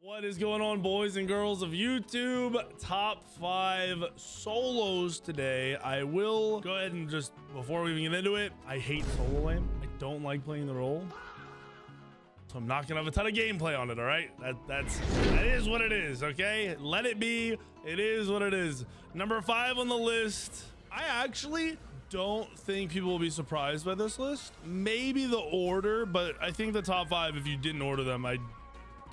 What is going on, boys and girls of YouTube? Top 5 solos today. I will go ahead and just, before we even get into it, I hate solo lane. I don't like playing the role, so I'm not gonna have a ton of gameplay on it. All right, that is what it is. Okay, let it be. It is what it is. Number 5 on the list. I actually don't think people will be surprised by this list. Maybe the order, but I think the top 5, if you didn't order them, I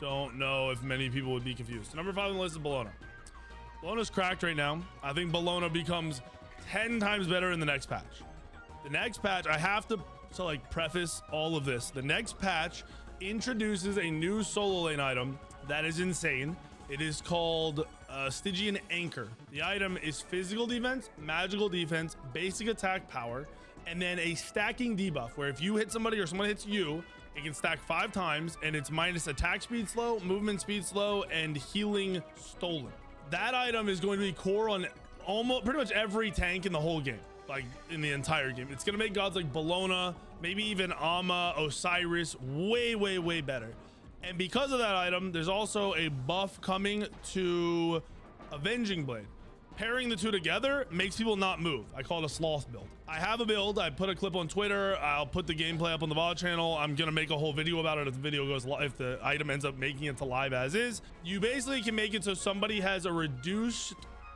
don't know if many people would be confused. Number 5 on the list is Bellona. Bellona's cracked right now. I think Bellona becomes 10 times better in the next patch. The next patch, I have to like preface all of this. The next patch introduces a new solo lane item that is insane. It is called Stygian Anchor. The item is physical defense, magical defense, basic attack power, and then a stacking debuff where if you hit somebody or someone hits you, it can stack 5 times, and it's minus attack speed slow, movement speed slow, and healing stolen. That item is going to be core on almost pretty much every tank in the whole game, like in the entire game. It's going to make gods like Bellona, maybe even Amma, Osiris way better. And because of that item, there's also a buff coming to Avenging Blade. Pairing the two together makes people not move. I call it a sloth build. I have a build. I put a clip on Twitter. I'll put the gameplay up on the VOD channel. I'm gonna make a whole video about it if the video goes live, if the item ends up making it to live as is. You basically can make it so somebody has a reduced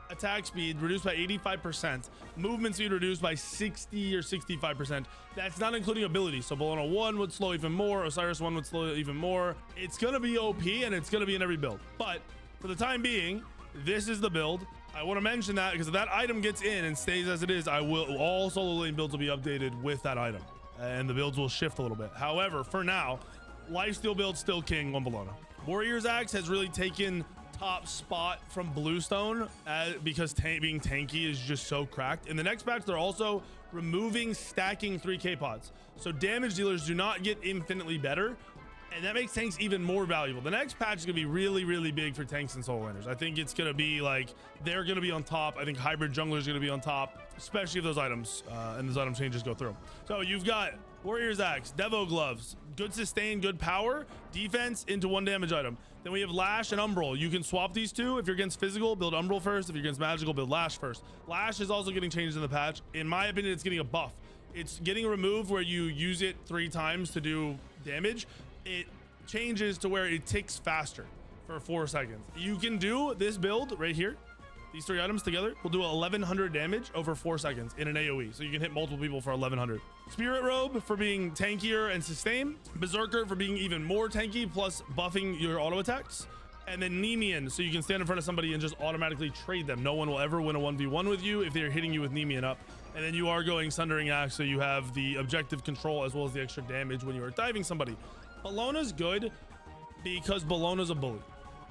attack speed reduced by 85%, movement speed reduced by 60 or 65%. That's not including abilities. So Bellona 1 would slow even more, Osiris 1 would slow even more. It's gonna be OP and it's gonna be in every build. But for the time being, this is the build. I want to mention that because if that item gets in and stays as it is, all solo lane builds will be updated with that item and the builds will shift a little bit. However, for now, lifesteal build still king on Bellona. Warrior's Axe has really taken top spot from Bluestone because being tanky is just so cracked. In the next patch, they're also removing stacking 3k pods, so damage dealers do not get infinitely better, and that makes tanks even more valuable. The next patch is gonna be really big for tanks and solo laners. I think it's gonna be like they're gonna be on top. I think hybrid jungler is gonna be on top, especially if those items and those item changes go through. So you've got Warrior's Axe, Devo Gloves, good sustain, good power, defense into 1 damage item. Then we have Lash and Umbral. You can swap these two. If you're against physical, build Umbral first. If you're against magical, build Lash first. Lash is also getting changed in the patch. In my opinion, it's getting a buff. It's getting removed where you use it 3 times to do damage. It changes to where it ticks faster for 4 seconds. You can do this build right here. These 3 items together will do 1100 damage over 4 seconds in an AoE. So you can hit multiple people for 1100. Spirit Robe for being tankier and sustain. Berserker for being even more tanky plus buffing your auto attacks. And then Nemean, so you can stand in front of somebody and just automatically trade them. No one will ever win a 1v1 with you if they're hitting you with Nemean up. And then you are going Sundering Axe, so you have the objective control as well as the extra damage when you are diving somebody. Bellona's good because Bellona's a bully.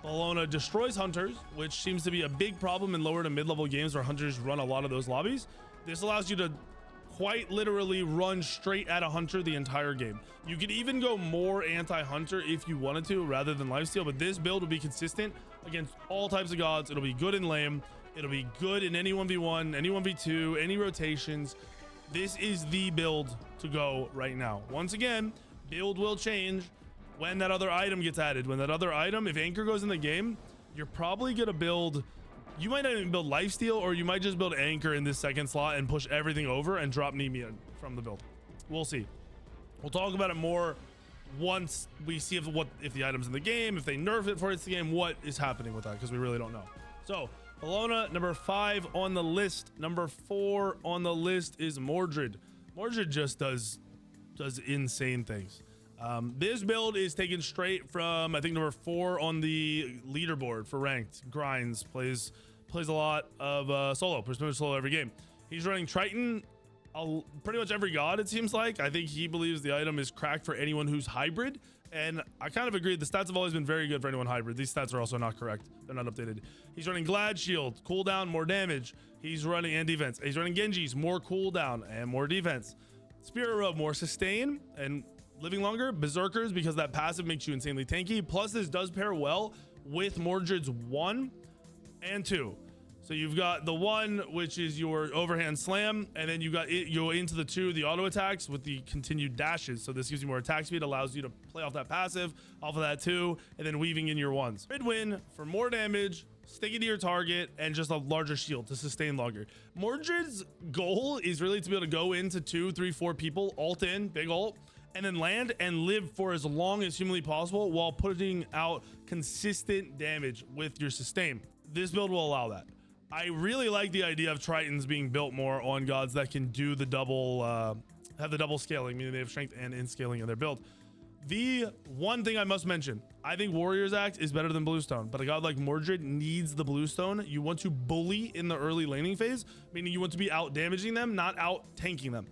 Bellona destroys hunters, which seems to be a big problem in lower to mid-level games where hunters run a lot of those lobbies. This allows you to quite literally run straight at a hunter the entire game. You could even go more anti-hunter if you wanted to rather than lifesteal, but this build will be consistent against all types of gods. It'll be good in lane. It'll be good in any 1v1, any 1v2, any rotations. This is the build to go right now. Once again, build will change when that other item gets added. When that other item, if Anchor goes in the game, you're probably gonna build, you might not even build Lifesteal, or you might just build Anchor in this second slot and push everything over and drop Nemean from the build. We'll see. We'll talk about it more once we see if the item's in the game, if they nerf it for its game, what is happening with that, because we really don't know. So Bellona, number 5 on the list. Number 4 on the list is Mordred. Mordred just does insane things. This build is taken straight from, I think, number 4 on the leaderboard for ranked. Grinds, plays a lot of solo, pretty much solo every game. He's running Triton pretty much every god, it seems like. I think he believes the item is cracked for anyone who's hybrid, and I kind of agree. The stats have always been very good for anyone hybrid. These stats are also not correct. They're not updated. He's running Glad Shield, cooldown, more damage. He's running and defense. He's running Genji's, more cooldown and more defense. Spirit Robe, more sustain and living longer. Berserkers, because that passive makes you insanely tanky. Plus, this does pair well with Mordred's 1 and 2. So you've got the 1, which is your overhand slam, and then you go into the 2, the auto attacks with the continued dashes. So this gives you more attack speed, allows you to play off that passive, off of that 2, and then weaving in your 1s. Mid-win for more damage, sticking to your target, and just a larger shield to sustain longer. Mordred's goal is really to be able to go into 2, 3, 4 people, ult in, big ult, and then land and live for as long as humanly possible while putting out consistent damage with your sustain. This build will allow that. I really like the idea of Tritons being built more on gods that can do the double, have the double scaling, meaning they have strength and in scaling in their build. The one thing I must mention, I think Warrior's Axe is better than Bluestone, but a god like Mordred needs the Bluestone. You want to bully in the early laning phase, meaning you want to be out damaging them, not out tanking them.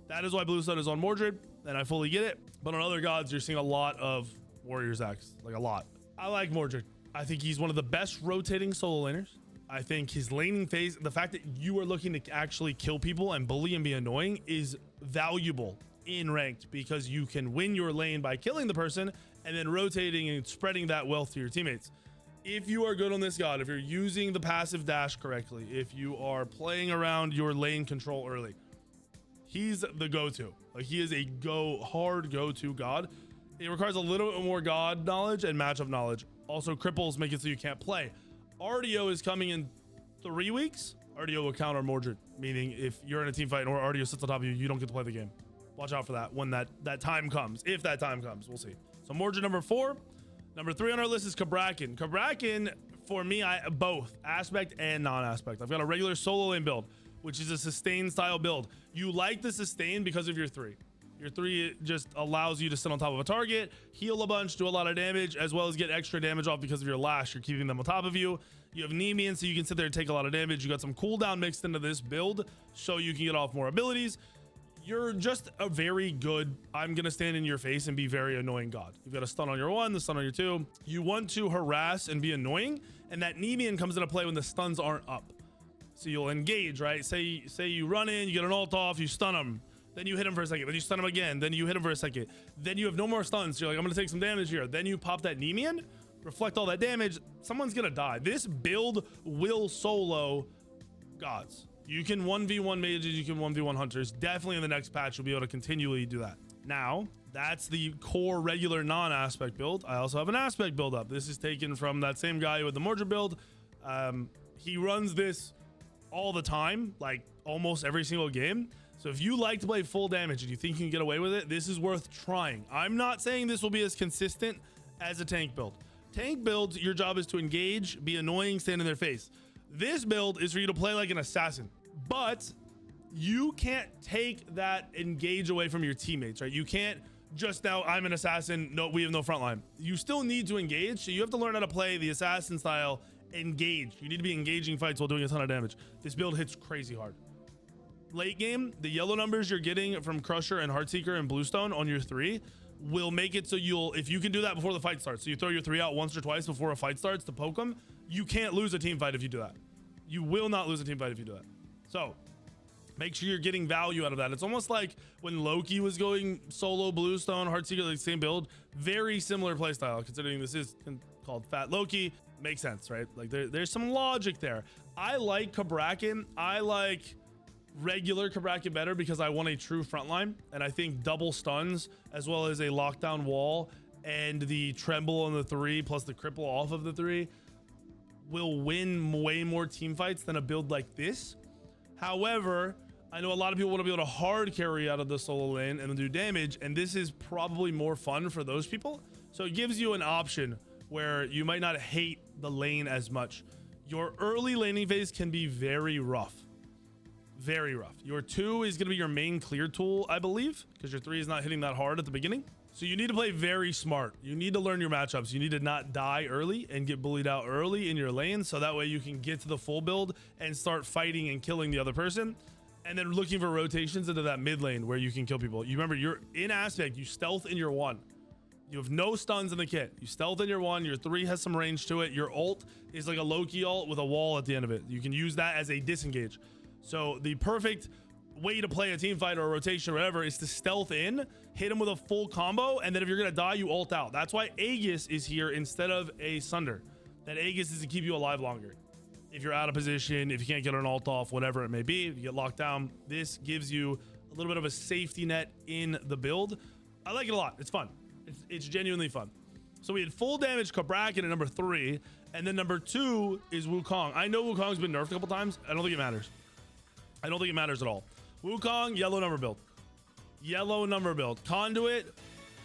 That is why Bluestone is on Mordred, and I fully get it. But on other gods, you're seeing a lot of Warrior's Axe, like a lot. I like Mordred. I think he's one of the best rotating solo laners. I think his laning phase, the fact that you are looking to actually kill people and bully and be annoying, is valuable in ranked because you can win your lane by killing the person and then rotating and spreading that wealth to your teammates. If you are good on this god, if you're using the passive dash correctly, if you are playing around your lane control early, he's the go-to. Like, he is a hard go-to god. It requires a little bit more god knowledge and matchup knowledge. Also, cripples make it so you can't play. RDO is coming in 3 weeks. RDO will counter Mordred, meaning if you're in a team fight or RDO sits on top of you, you don't get to play the game. Watch out for that when that time comes. If that time comes, we'll see. So Mordred number 4. Number 3 on our list is Cabrakan. Cabrakan, for me, both aspect and non-aspect. I've got a regular solo lane build, which is a sustain style build. You like the sustain because of your 3. Your 3 just allows you to sit on top of a target, heal a bunch, do a lot of damage, as well as get extra damage off because of your lash. You're keeping them on top of you. You have Nemean, so you can sit there and take a lot of damage. You got some cooldown mixed into this build, so you can get off more abilities. You're just a very good, I'm going to stand in your face and be very annoying god. You've got a stun on your 1, the stun on your 2. You want to harass and be annoying, and that Nemean comes into play when the stuns aren't up. So you'll engage, right? Say you run in, you get an ult off, you stun them. Then you hit him for a second, then you stun him again, then you hit him for a second, then you have no more stuns. So you're like, I'm gonna take some damage here. Then you pop that Nemean, reflect all that damage, someone's gonna die. This build will solo gods. You can 1v1 mages, you can 1v1 hunters. Definitely in the next patch, you'll be able to continually do that. Now, that's the core regular non-aspect build. I also have an aspect build up. This is taken from that same guy with the Mordred build. He runs this all the time, like almost every single game. So if you like to play full damage and you think you can get away with it, this is worth trying. I'm not saying this will be as consistent as a tank build. Tank builds, your job is to engage, be annoying, stand in their face. This build is for you to play like an assassin, but you can't take that engage away from your teammates, right? You can't just now, I'm an assassin, no, we have no front line. You still need to engage, so you have to learn how to play the assassin style engage. You need to be engaging fights while doing a ton of damage. This build hits crazy hard. Late game, the yellow numbers you're getting from Crusher and Heartseeker and Bluestone on your 3 will make it so if you can do that before the fight starts, so you throw your 3 out once or twice before a fight starts to poke them, you can't lose a team fight if you do that. You will not lose a team fight if you do that. So make sure you're getting value out of that. It's almost like when Loki was going solo Bluestone, Heartseeker, like the same build, very similar playstyle, considering this is called Fat Loki. Makes sense, right? Like there's some logic there. I like Cabrakan. I like regular Cabrakan better because I want a true frontline, and I think double stuns as well as a lockdown wall and the tremble on the 3 plus the cripple off of the 3 will win way more team fights than a build like this. However, I know a lot of people want to be able to hard carry out of the solo lane and then do damage, and this is probably more fun for those people. So it gives you an option where you might not hate the lane as much. Your early laning phase can be very rough. Very rough. Your 2 is going to be your main clear tool, I believe, because your 3 is not hitting that hard at the beginning. So you need to play very smart. You need to learn your matchups. You need to not die early and get bullied out early in your lane, so that way you can get to the full build and start fighting and killing the other person, and then looking for rotations into that mid lane where you can kill people. You remember, you're in aspect, you stealth in your 1. You have no stuns in the kit. You stealth in your 1. Your 3 has some range to it. Your ult is like a Loki ult with a wall at the end of it. You can use that as a disengage. So the perfect way to play a team fight or a rotation or whatever is to stealth in, hit him with a full combo, and then if you're gonna die, you ult out. That's why Aegis is here instead of a Sunder. That Aegis is to keep you alive longer. if you're out of position, if you can't get an ult off, whatever it may be, if you get locked down, this gives you a little bit of a safety net in the build. I like it a lot. It's fun. It's genuinely fun. So we had full damage Cabrakan at number 3, and then number 2 is Wukong. I know Wukong's been nerfed a couple times. I don't think it matters. I don't think it matters at all. Wukong, yellow number build. Yellow number build. Conduit,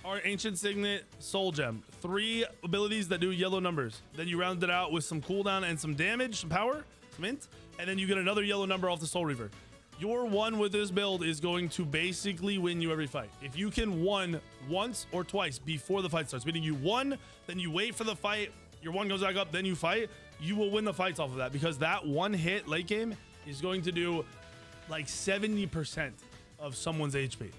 our Ancient Signet, Soul Gem. 3 abilities that do yellow numbers. Then you round it out with some cooldown and some damage, some power, some int, and then you get another yellow number off the Soul Reaver. Your one with this build is going to basically win you every fight. If you can one once or twice before the fight starts, meaning you won, then you wait for the fight, your one goes back up, then you fight, you will win the fights off of that, because that one hit late game is going to do like 70% of someone's HP.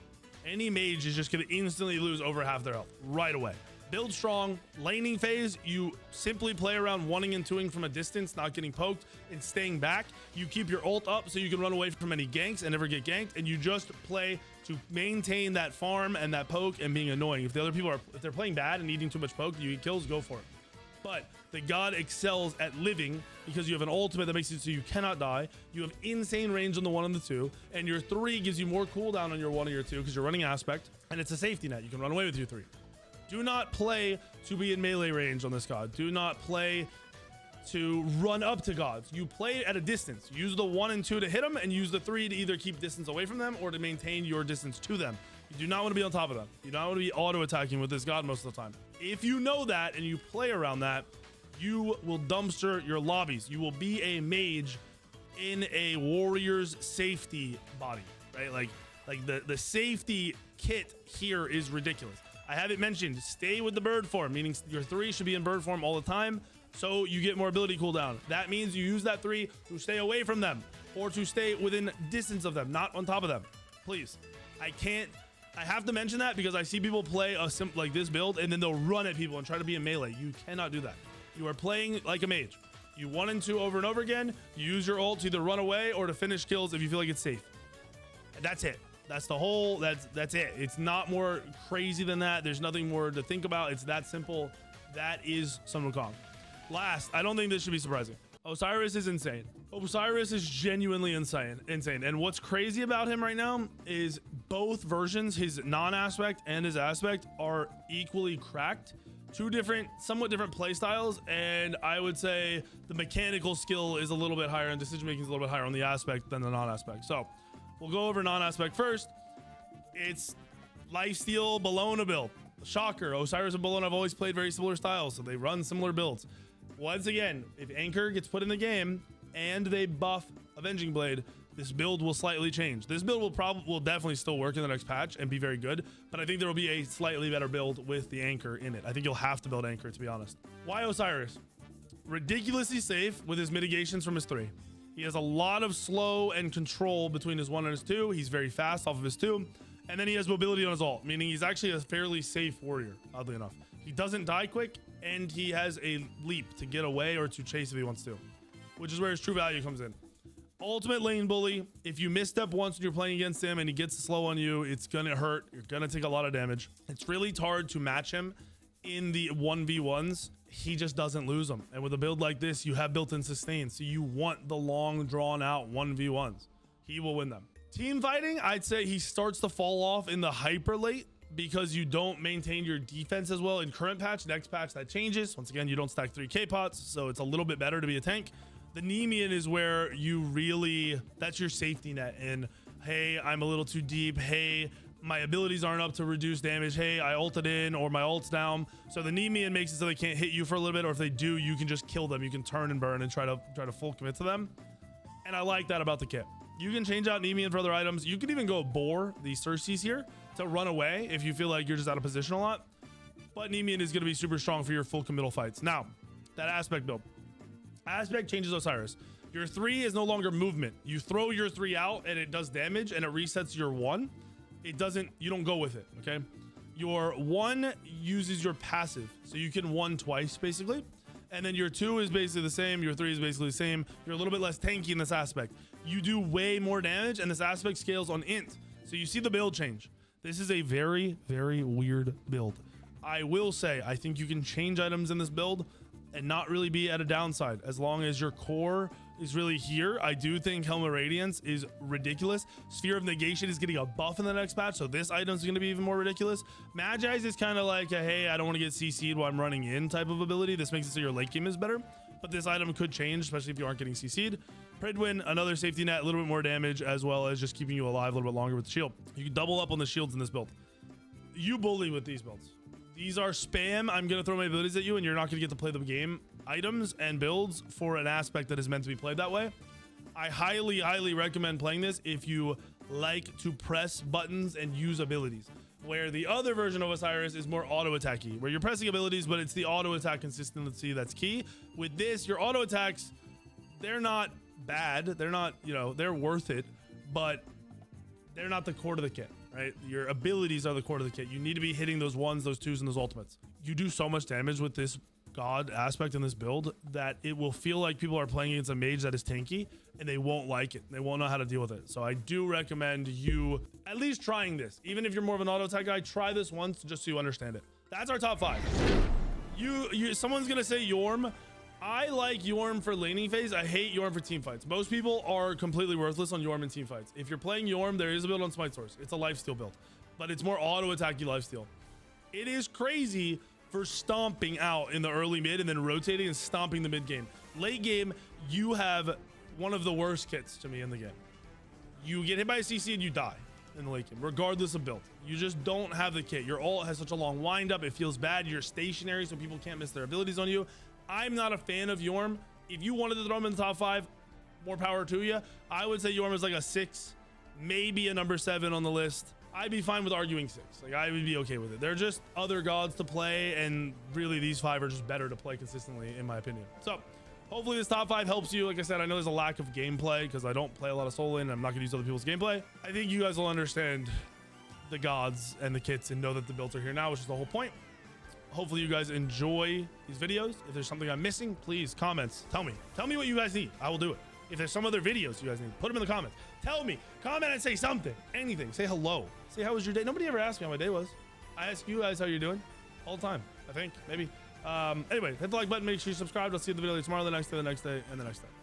Any mage is just going to instantly lose over half their health right away. Build strong. Laning phase, you simply play around 1ing and 2ing from a distance, not getting poked and staying back. You keep your ult up so you can run away from any ganks and never get ganked, and you just play to maintain that farm and that poke and being annoying. If the other people if they're playing bad and eating too much poke, you get kills, go for it. But the god excels at living because you have an ultimate that makes it so you cannot die. You have insane range on the 1 and the 2, and your 3 gives you more cooldown on your 1 and your 2 because you're running aspect, and it's a safety net. You can run away with your 3. Do not play to be in melee range on this god. Do not play to run up to gods. You play at a distance. Use the 1 and 2 to hit them, and use the 3 to either keep distance away from them or to maintain your distance to them. You do not want to be on top of them. You do not want to be auto-attacking with this god most of the time. If you know that and you play around that, you will dumpster your lobbies. You will be a mage in a warrior's safety body, right? Like the safety kit here is ridiculous. I have it mentioned, stay with the bird form, meaning your 3 should be in bird form all the time, so you get more ability cooldown. That means you use that 3 to stay away from them or to stay within distance of them, not on top of them. Please. I have to mention that because I see people play like this build and then they'll run at people and try to be in melee. You cannot do that. You are playing like a mage. You 1 and 2 over and over again. You use your ult to either run away or to finish kills if you feel like it's safe. And that's it. That's the whole, that's it. It's not more crazy than that. There's nothing more to think about. It's that simple. That is Sun Wukong. Last, I don't think this should be surprising. Osiris is insane. Osiris is genuinely insane. And what's crazy about him right now is both versions, his non-aspect and his aspect, are equally cracked. 2 different, somewhat different play styles, and I would say the mechanical skill is a little bit higher and decision making is a little bit higher on the aspect than the non-aspect. So we'll go over non-aspect first. It's lifesteal Bellona build. Shocker. Osiris and Bellona have always played very similar styles, so they run similar builds. Once again, if Anchor gets put in the game and they buff Avenging Blade, this build will slightly change. This build will definitely still work in the next patch and be very good, but I think there will be a slightly better build with the Anchor in it. I think you'll have to build Anchor, to be honest. Why Osiris? Ridiculously safe with his mitigations from his 3. He has a lot of slow and control between his 1 and his 2. He's very fast off of his 2. And then he has mobility on his ult, meaning he's actually a fairly safe warrior, oddly enough. He doesn't die quick, and he has a leap to get away or to chase if he wants to, which is where his true value comes in. Ultimate lane bully. If you misstep once when you're playing against him and he gets slow on you, it's gonna hurt. You're gonna take a lot of damage. It's really hard to match him in the 1v1s. He just doesn't lose them. And with a build like this, you have built-in sustain, so you want the long, drawn-out 1v1s. He will win them. Team fighting, I'd say he starts to fall off in the hyper late because you don't maintain your defense as well in current patch. Next patch, that changes. Once again, you don't stack 3k pots, so it's a little bit better to be a tank. The Nemean is where you really, that's your safety net. And hey, I'm a little too deep. Hey, my abilities aren't up to reduce damage. Hey, I ulted in or my ult's down. So the Nemean makes it so they can't hit you for a little bit, or if they do, you can just kill them. You can turn and burn and try to full commit to them. And I like that about the kit. You can change out Nemean for other items. You can even go Boar, the Cersei's here, to run away if you feel like you're just out of position a lot. But Nemean is going to be super strong for your full committal fights. Now, that aspect build. Aspect changes Osiris. Your 3 is no longer movement. You throw your 3 out and it does damage and it resets your 1. It doesn't, you don't go with it, okay? Your 1 uses your passive. So you can 1 twice basically. And then your 2 is basically the same. Your 3 is basically the same. You're a little bit less tanky in this aspect. You do way more damage and this aspect scales on int. So you see the build change. This is a very, very weird build. I will say, I think you can change items in this build and not really be at a downside as long as your core is really here. I do think Helm of Radiance is ridiculous. Sphere of Negation is getting a buff in the next patch, so this item is going to be even more ridiculous. Magi's is kind of like a, hey, I don't want to get CC'd while I'm running in type of ability. This makes it so your late game is better, but this item could change, especially if you aren't getting CC'd. Pridwin, another safety net, a little bit more damage, as well as just keeping you alive a little bit longer with the shield. You can double up on the shields in this build. You bully with these builds. These are spam. I'm going to throw my abilities at you, and you're not going to get to play the game items and builds for an aspect that is meant to be played that way. I highly recommend playing this if you like to press buttons and use abilities, where the other version of Osiris is more auto attacky, where you're pressing abilities, but it's the auto attack consistency that's key. With this, your auto attacks, they're not bad. They're not, you know, they're worth it, but they're not the core to the kit, right? Your abilities are the core to the kit. You need to be hitting those ones, those twos, and those ultimates. You do so much damage with this god aspect in this build that it will feel like people are playing against a mage that is tanky, and they won't like it. They won't know how to deal with it. So I do recommend you at least trying this. Even if you're more of an auto attack guy, try this once just so you understand it. That's our top 5. Someone's gonna say Yorm. I like Yorm for laning phase. I hate Yorm for team fights. Most people are completely worthless on Yorm in team fights. If you're playing Yorm, there is a build on Smite Source. It's a lifesteal build, but it's more auto attacky lifesteal. It is crazy for stomping out in the early mid and then rotating and stomping the mid game. Late game, you have one of the worst kits to me in the game. You get hit by a CC and you die in the late game, regardless of build. You just don't have the kit. Your ult has such a long wind up. It feels bad. You're stationary, so people can't miss their abilities on you. I'm not a fan of Yorm. If you wanted to throw him in the top 5, more power to you. I would say Yorm is like a 6, maybe a number 7 on the list. I'd be fine with arguing 6. Like, I would be okay with it. They're just other gods to play, and really these 5 are just better to play consistently, in my opinion. So hopefully this top 5 helps you. Like I said, I know there's a lack of gameplay because I don't play a lot of solo lane, and I'm not gonna use other people's gameplay. I think you guys will understand the gods and the kits and know that the builds are here now, which is the whole point. Hopefully you guys enjoy these videos. If there's something I'm missing, please comments. Tell me what you guys need. I will do it. If there's some other videos you guys need, put them in the comments. Tell me, comment and say something, anything. Say hello. Say, how was your day? Nobody ever asked me how my day was. I ask you guys how you're doing all the time. I think, maybe. Anyway, hit the like button. Make sure you subscribe. I'll see you in the video tomorrow, the next day, and the next day.